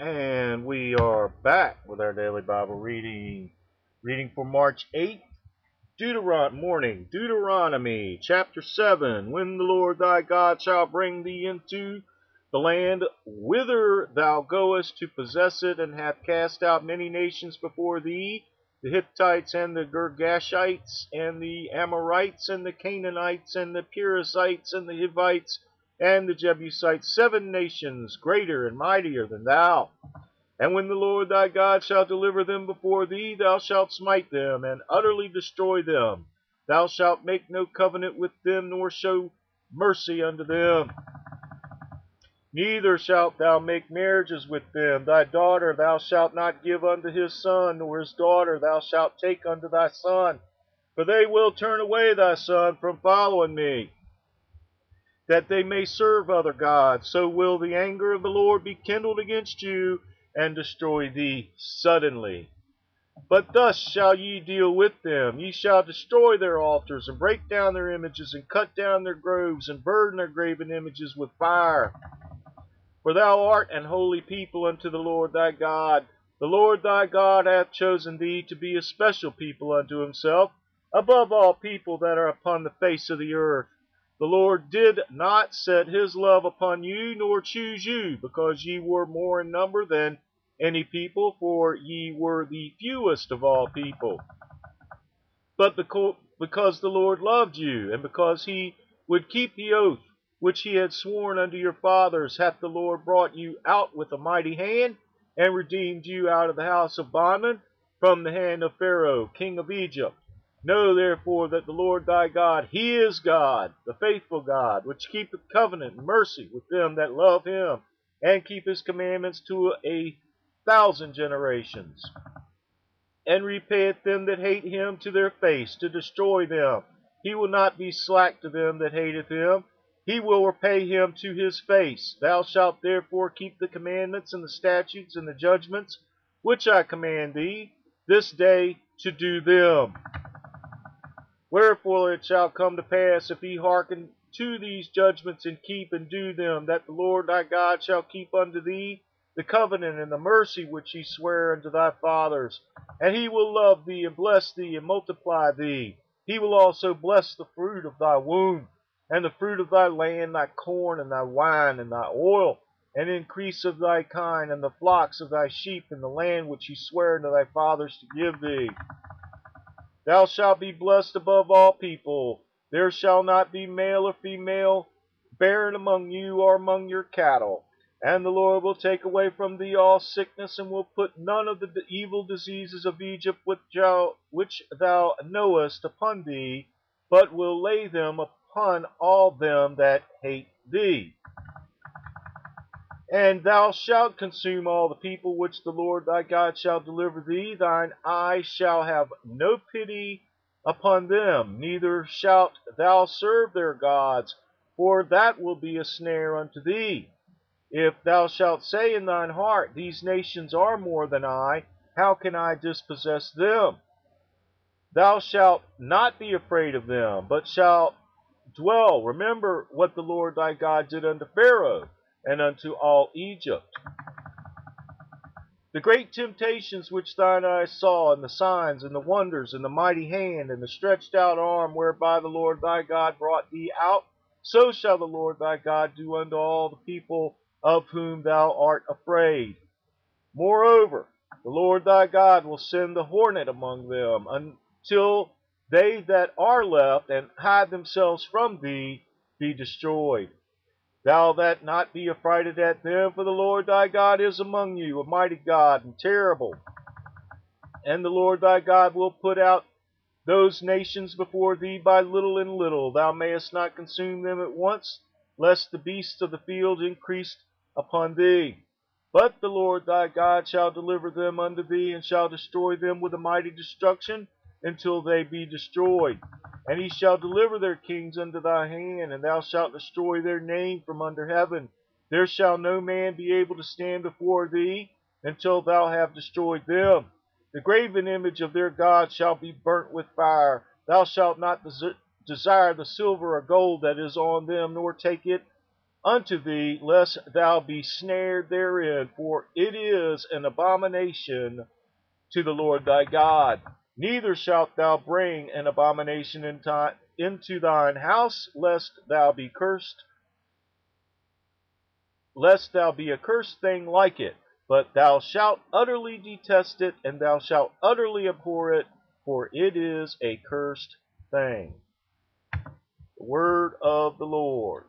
And we are back with our daily Bible reading. Reading for March 8th, Deuteronomy chapter 7. When the Lord thy God shall bring thee into the land whither thou goest to possess it, and hath cast out many nations before thee, the Hittites and the Girgashites and the Amorites and the Canaanites and the Perizzites and the Hivites and the Jebusites, 7 nations greater and mightier than thou. And when the Lord thy God shall deliver them before thee, thou shalt smite them, and utterly destroy them. Thou shalt make no covenant with them, nor show mercy unto them. Neither shalt thou make marriages with them. Thy daughter thou shalt not give unto his son, nor his daughter thou shalt take unto thy son. For they will turn away thy son from following me, that they may serve other gods. So will the anger of the Lord be kindled against you, and destroy thee suddenly. But thus shall ye deal with them. Ye shall destroy their altars, and break down their images, and cut down their groves, and burn their graven images with fire. For thou art an holy people unto the Lord thy God. The Lord thy God hath chosen thee to be a special people unto himself, above all people that are upon the face of the earth. The Lord did not set his love upon you, nor choose you, because ye were more in number than any people, for ye were the fewest of all people. But because the Lord loved you, and because he would keep the oath which he had sworn unto your fathers, hath the Lord brought you out with a mighty hand, and redeemed you out of the house of bondmen, from the hand of Pharaoh, king of Egypt. Know therefore that the Lord thy God, he is God, the faithful God, which keepeth covenant and mercy with them that love him, and keep his commandments to 1,000 generations, and repayeth them that hate him to their face, to destroy them. He will not be slack to them that hateth him. He will repay him to his face. Thou shalt therefore keep the commandments and the statutes and the judgments which I command thee this day to do them. Wherefore it shall come to pass, if ye hearken to these judgments, and keep and do them, that the Lord thy God shall keep unto thee the covenant and the mercy which he sware unto thy fathers. And he will love thee, and bless thee, and multiply thee. He will also bless the fruit of thy womb, and the fruit of thy land, thy corn, and thy wine, and thy oil, and increase of thy kind, and the flocks of thy sheep, in the land which he sware unto thy fathers to give thee. Thou shalt be blessed above all people. There shall not be male or female barren among you or among your cattle. And the Lord will take away from thee all sickness, and will put none of the evil diseases of Egypt which thou knowest upon thee, but will lay them upon all them that hate thee. And thou shalt consume all the people which the Lord thy God shall deliver thee. Thine eye shall have no pity upon them, neither shalt thou serve their gods, for that will be a snare unto thee. If thou shalt say in thine heart, these nations are more than I, how can I dispossess them? Thou shalt not be afraid of them, but shalt dwell. Remember what the Lord thy God did unto Pharaoh, and unto all Egypt. The great temptations which thine eyes saw, and the signs, and the wonders, and the mighty hand, and the stretched out arm, whereby the Lord thy God brought thee out, so shall the Lord thy God do unto all the people of whom thou art afraid. Moreover, the Lord thy God will send the hornet among them, until they that are left and hide themselves from thee be destroyed. Thou that not be affrighted at them, for the Lord thy God is among you, a mighty God and terrible. And the Lord thy God will put out those nations before thee by little and little. Thou mayest not consume them at once, lest the beasts of the field increase upon thee. But the Lord thy God shall deliver them unto thee, and shall destroy them with a mighty destruction, until they be destroyed. And he shall deliver their kings unto thy hand, and thou shalt destroy their name from under heaven. There shall no man be able to stand before thee, until thou have destroyed them. The graven image of their God shall be burnt with fire. Thou shalt not desire the silver or gold that is on them, nor take it unto thee, lest thou be snared therein, for it is an abomination to the Lord thy God. Neither shalt thou bring an abomination into thine house, lest thou be a cursed thing like it. But thou shalt utterly detest it, and thou shalt utterly abhor it, for it is a cursed thing. The word of the Lord.